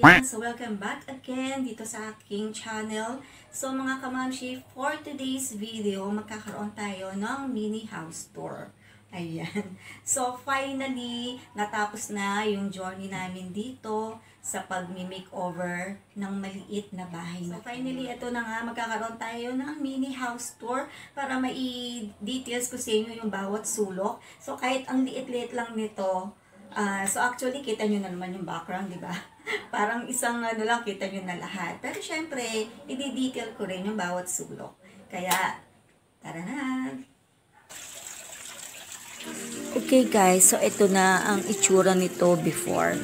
So welcome back again dito sa aking channel. So mga kamamshi, for today's video, magkakaroon tayo ng mini house tour. Ayan. So finally, natapos na yung journey namin dito sa pag-makeover ng maliit na bahay. So finally, ito na nga, magkakaroon tayo ng mini house tour para mai-details ko sa inyo yung bawat sulok. So kahit ang liit-liit lang nito, so actually, kita nyo na naman yung background, di ba? Parang isang lang, kita nyo na lahat. Pero syempre, i-detail ko rin yung bawat sulok. Kaya, tara na! Okay guys, so ito na ang itsura nito before.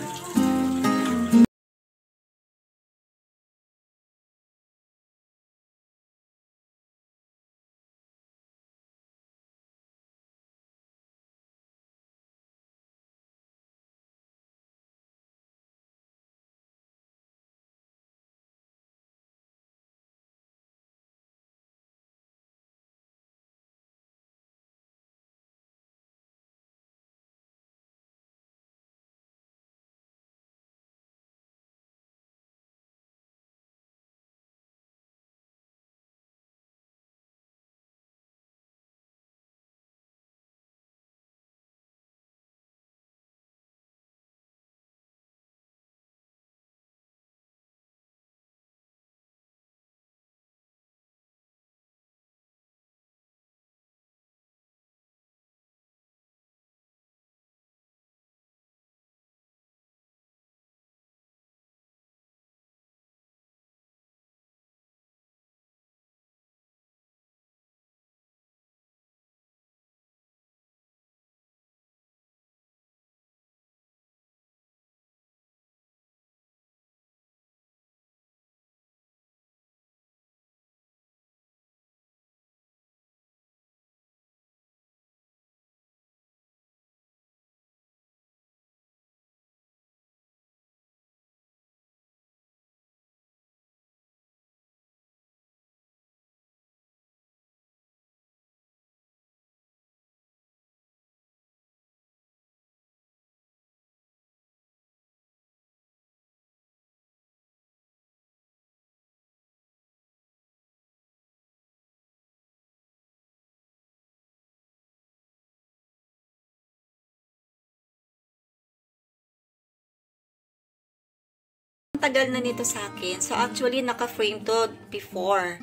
Tagal na nito sa akin. So, actually, naka-frame to before.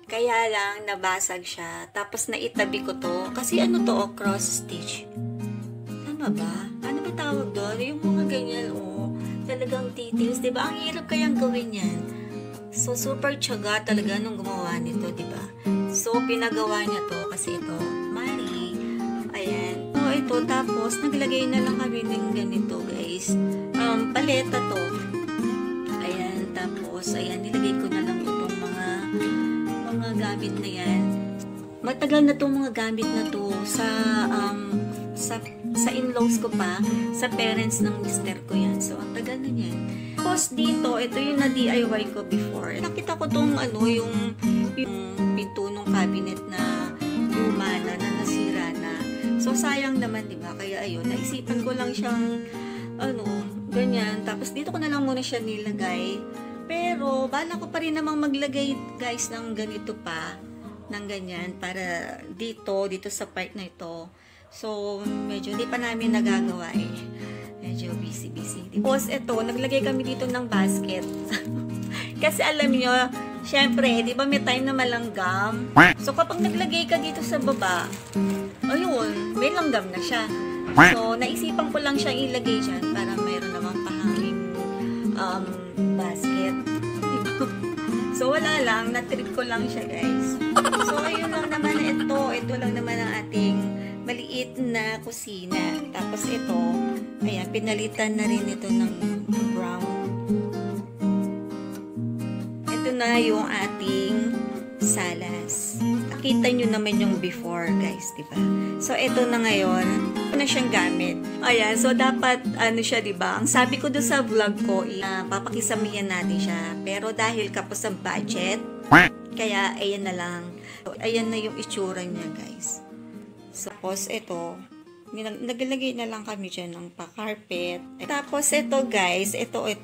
Kaya lang, nabasag siya. Tapos, naitabi ko to. Kasi ano to, cross stitch. Tama ba? Ano ba tawag doon? Yung mga ganyan, talagang details. Diba? Ang hirap kayang gawin yan. So, super tiyaga talaga nung gumawa nito, diba? So, pinagawa niya to. Kasi ito, Mari. Ayan. So, ito. Tapos, naglagay na lang kami ng ganito, guys. Paleta to. Tapos, ayan, nilagay ko na lang itong mga gamit na yan. Matagal na itong mga gamit na to sa in-laws ko pa, sa parents ng mister ko yan. So, ang tagal na yan. Tapos, dito, ito yung na-DIY ko before. Nakita ko itong, yung pinto ng cabinet na luma na nasira na. So, sayang naman, diba? Kaya, ayun, naisipan ko lang siyang, ganyan. Tapos, dito ko na lang muna siya nilagay. Pero, bala ko pa rin namang maglagay, guys, ng ganito pa, ng ganyan, para dito sa part na ito. So, medyo hindi pa namin nagagawa eh. Medyo busy. Tapos, ito, naglagay kami dito ng basket. Kasi alam nyo, syempre, di ba may time na malanggam? So, kapag naglagay ka dito sa baba, ayun, may langgam na siya. So, naisipan ko lang siyang ilagay dyan para mayroon namang pahanging basket. So, wala lang. Na-trip ko lang siya, guys. So, ayun lang naman ito. Ito lang naman ang ating maliit na kusina. Tapos ito, ayan, pinalitan na rin ito ng brown. Ito na yung ating salas. Nakita nyo naman yung before, guys, diba? So, ito na ngayon. Ito na siyang gamit. Ayan, so dapat, siya, diba? Ang sabi ko doon sa vlog ko, papakisamihan natin siya. Pero dahil kapos ang budget, kaya, ayan na lang. So, ayan na yung itsura niya, guys. So, tapos, ito, Naglagay na lang kami dyan ng pa-carpet. Tapos ito guys,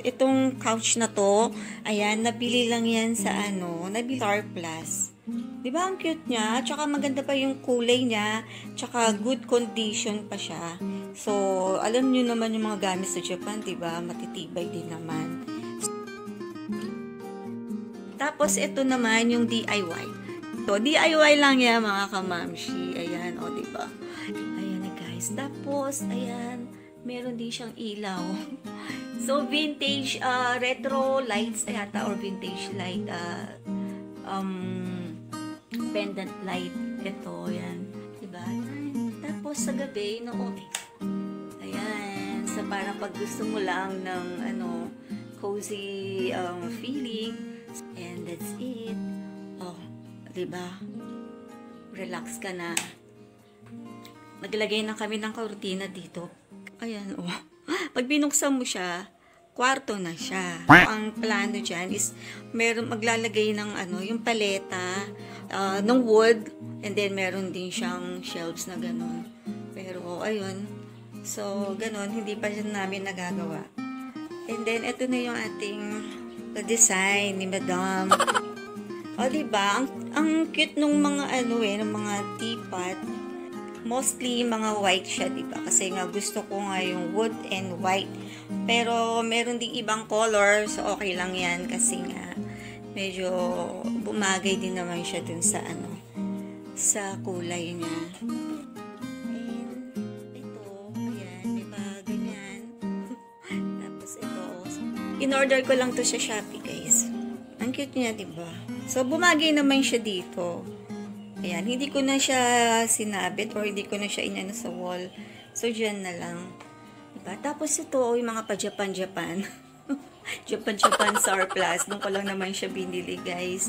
itong couch na to, ayan, nabili lang yan sa nabili Star Plus. Diba ang cute niya? Tsaka maganda pa yung kulay niya. Tsaka good condition pa siya. So, alam nyo naman yung mga gamit sa Japan, diba? Matitibay din naman. Tapos ito naman yung DIY. So, DIY lang yan mga kamamshi. Ayan, o diba? Ayan na guys. Tapos, ayan, meron din siyang ilaw. So, vintage retro lights yata or vintage light pendant light. Ito, yan. Diba? Tapos, sa gabi, ayan. So, parang pag gusto mo lang ng, cozy feeling. And that's it. Oh, diba? Relax ka na. Naglagay na kami ng kurtina dito. Ayan, oh. Pag binuksan mo siya, kwarto na siya. So, ang plano dyan is maglalagay ng yung paleta ng wood, and then meron din siyang shelves na ganun. Pero ayun, so ganun, hindi pa siya namin nagagawa. And then ito na yung ating design ni Madam. O diba, ang cute nung mga ng mga teapot. Mostly mga white siya, diba? Kasi nga gusto ko nga yung wood and white. Pero meron ding ibang color, so okay lang yan kasi nga medyo bumagay din naman siya dun sa sa kulay niya. And ito, ayan, diba? Ganyan. Tapos ito, in-order ko lang to sa Shopee, guys. Ang cute niya, diba? So bumagay naman siya dito. Ayan, hindi ko na siya sinabit or hindi ko na siya inano sa wall. So, dyan na lang. Diba? Tapos ito, yung mga pa-Japan. Japan Star Plus. Doon ko lang naman siya binili, guys.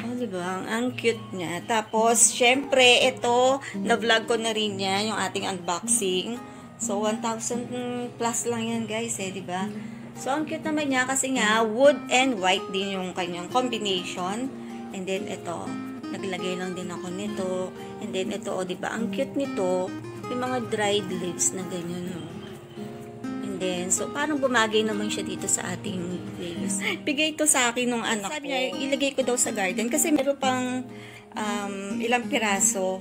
Oh, diba? Ang cute niya. Tapos, syempre, ito, na-vlog ko na rin yan, yung ating unboxing. So, 1,000 plus lang yan, guys, diba? So, ang cute naman niya kasi nga, wood and white din yung kanyang combination. And then, ito, naglagay lang din ako nito. And then, ito, diba? Ang cute nito, yung mga dried leaves na ganyan, no? And then, so, parang bumagay naman siya dito sa ating leaves. Bigay ito sa akin nung anak ko. Sabi niya, ilagay ko daw sa garden. Kasi meron pang ilang piraso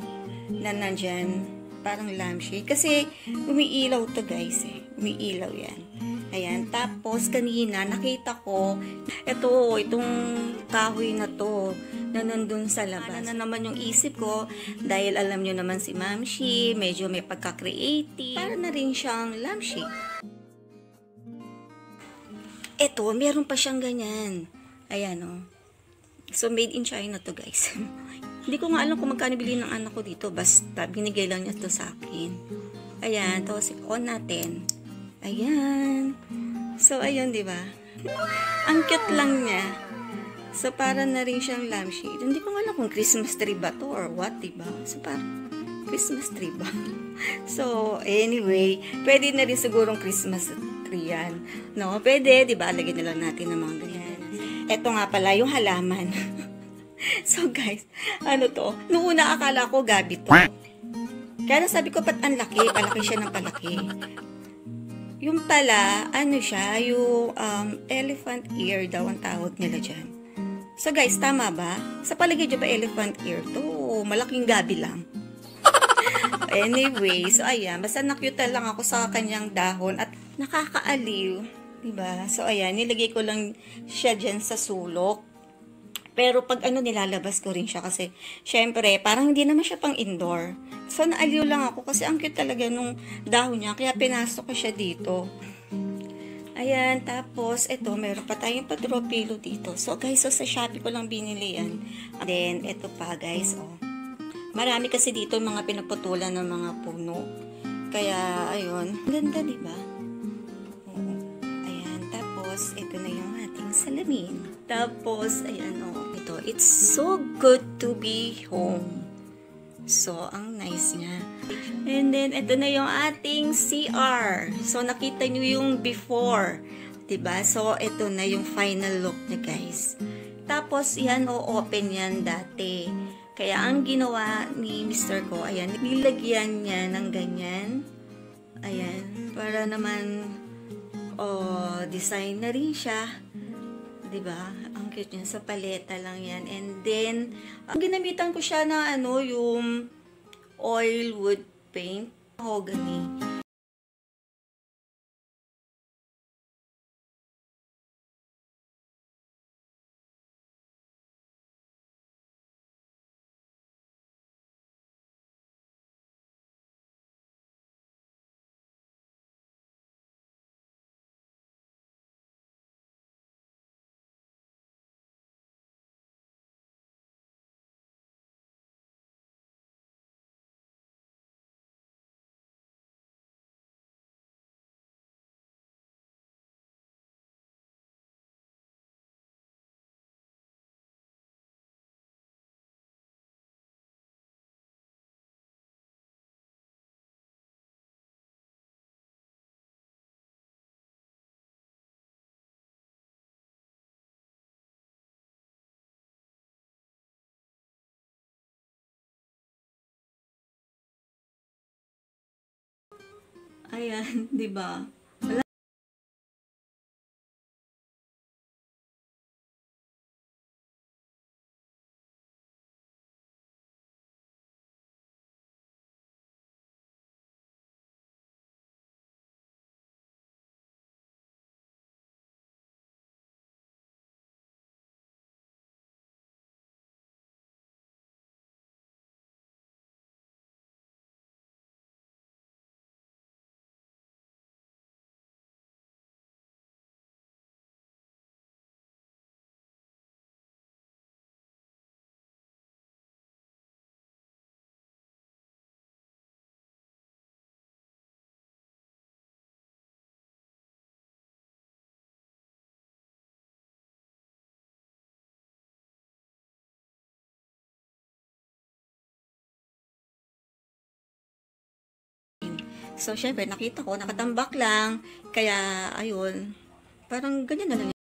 na nandyan. Parang lampshade. Kasi, umiilaw to guys, Umiilaw yan. Ayan. Tapos, kanina, nakita ko, itong kahoy na to, na nandun sa labas. Na naman yung isip ko, dahil alam nyo naman si Mamshi, medyo may pagka-creative. Para na rin siyang lampshade. Ito, meron pa siyang ganyan. Ayan, oh. So, made in China to, guys. Hindi ko nga alam kung magkano bilhin ng anak ko dito. Basta, binigay lang niya to sa akin. Ayan, to, on natin. Ayan. So, ayun, di ba? Ang cute lang niya. So, para na rin siyang lampshade. Hindi ko alam kung Christmas tree ba to or what, di ba? So, parang Christmas tree ba? So, anyway, pwede na rin sigurong Christmas tree yan. No? Pwede, di ba? Lagyan na lang natin ng mga ganyan. Ito nga pala, yung halaman. So, guys, ano to? Noong una, akala ko gabi to. Kaya sabi ko, pat ang laki. Palaki siya ng palaki. Yung pala, ano siya, yung elephant ear daw ang tawag nila dyan. So guys, tama ba? Sa paligid dyan ba elephant ear to? Malaking gabi lang. Anyway, so ayan, basta nakyuta lang ako sa kanyang dahon at nakakaaliw. Diba? So ayan, nilagay ko lang siya dyan sa sulok. Pero pag nilalabas ko rin siya kasi, syempre, parang hindi naman siya pang indoor. So, naaliw lang ako kasi ang cute talaga nung dahon niya. Kaya pinasok ko siya dito. Ayan, tapos, ito, meron pa tayong pa-draw pillow dito. So, guys, sa Shopee ko lang binili yan. And then, ito pa, guys, Marami kasi dito mga pinaputulan ng mga puno. Kaya, ayun. Ganda, diba? Ayan, tapos, ito na yung ating salamin. Tapos, ayan, ito. It's so good to be home. So, ang nice niya. And then, ito na yung ating CR. So, nakita nyo yung before. Diba? So, ito na yung final look niya, guys. Tapos, yan, o-open yan dati. Kaya, ang ginawa ni Mr. ko, ayan, nilagyan niya ng ganyan. Ayan, para naman, design na rin siya. Diba? Ang cute niya. Sa paleta lang yan. And then, ang ginamitan ko siya na, yung oil wood paint. Mahogany. Ayan, di ba? Wala. So, syempre, nakita ko, nakatambak lang. Kaya, ayun, parang ganyan na lang.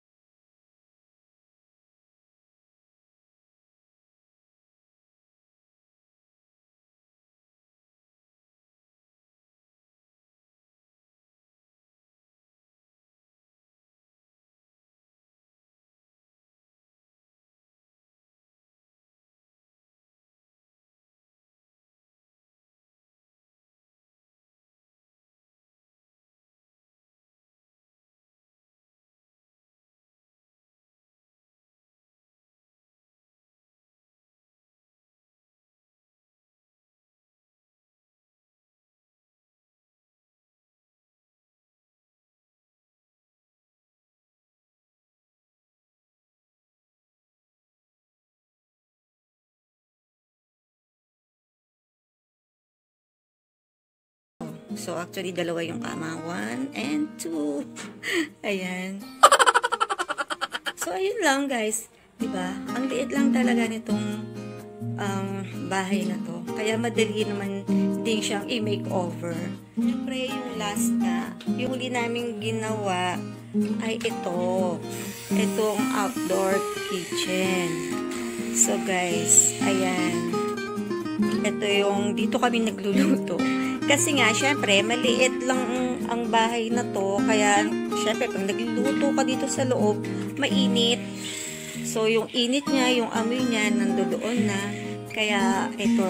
So, actually, dalawa yung kama. 1 and 2. Ayan. So, ayun lang, guys. Diba? Ang liit lang talaga nitong bahay na to. Kaya madali naman din siyang i-makeover. Siyempre, yung last na, yung huli namin ginawa ay ito. Itong outdoor kitchen. So, guys, ayan. Ito yung, dito kami nagluluto. Kasi nga, syempre, maliit lang ang bahay na to. Kaya, syempre, pag nagluluto ka dito sa loob, mainit. So, yung init niya, yung amoy niya, nandoon na. Kaya, ito,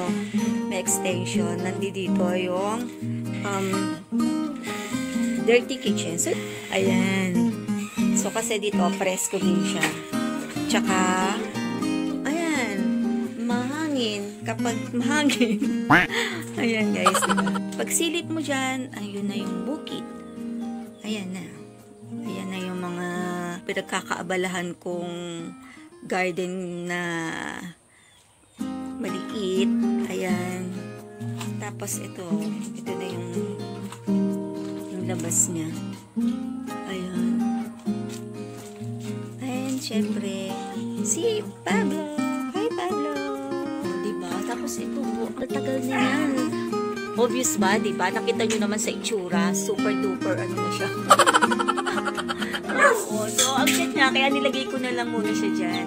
may extension. Nandito yung dirty kitchen. So, ayan. So, kasi dito, presko din siya. Tsaka, kapag mahangin. Ayan, guys, diba? Pag silip mo dyan, ayun na yung bukid. Ayan na. Ayan na yung mga pinagkakaabalahan kong garden na maliit. Ayan. Tapos ito na yung labas niya. Ayan. And syempre, si Pablo. Hi, Pablo. Tapos ito, tagal na yan. Obvious ba, diba? Nakita nyo naman sa itsura, super duper, ano na siya. Oo, so, ang cute niya, kaya nilagay ko na lang muna siya dyan.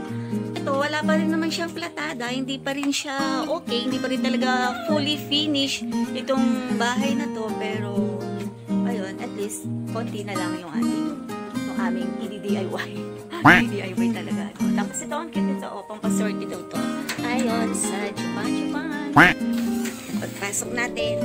ito, wala pa rin naman siyang platada, hindi pa rin siya okay, hindi pa rin talaga fully finished itong bahay na to, pero ayun, at least konti na lang yung aming i-DIY. i-DIY talaga. Tapos ito, ang cute ito, pampasorti daw to. Ayun, sa Chupan. Pagpasok natin.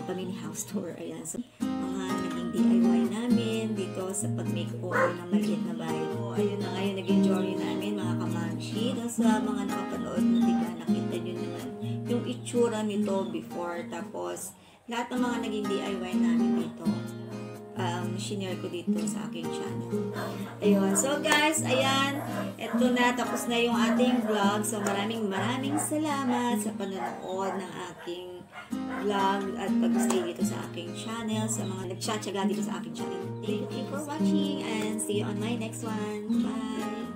Family house tour. Ayan. So, mga naging DIY namin dito sa pag-makeover ng maliit na bahay ko. Ayun na ngayon, nag-enjoy namin mga kamamshi. Sa mga nakapanood na diba, nakita nyo naman yung itsura nito before. Tapos, lahat ng mga naging DIY namin dito, shinare ko dito sa aking channel. Ayun. So guys, ayan. Eto na. Tapos na yung ating vlog. So maraming salamat sa panonood ng aking vlog at pag-stay dito sa aking channel. Sa mga nagtsatsaga dito sa aking channel. Thank you for watching and see you on my next one. Bye!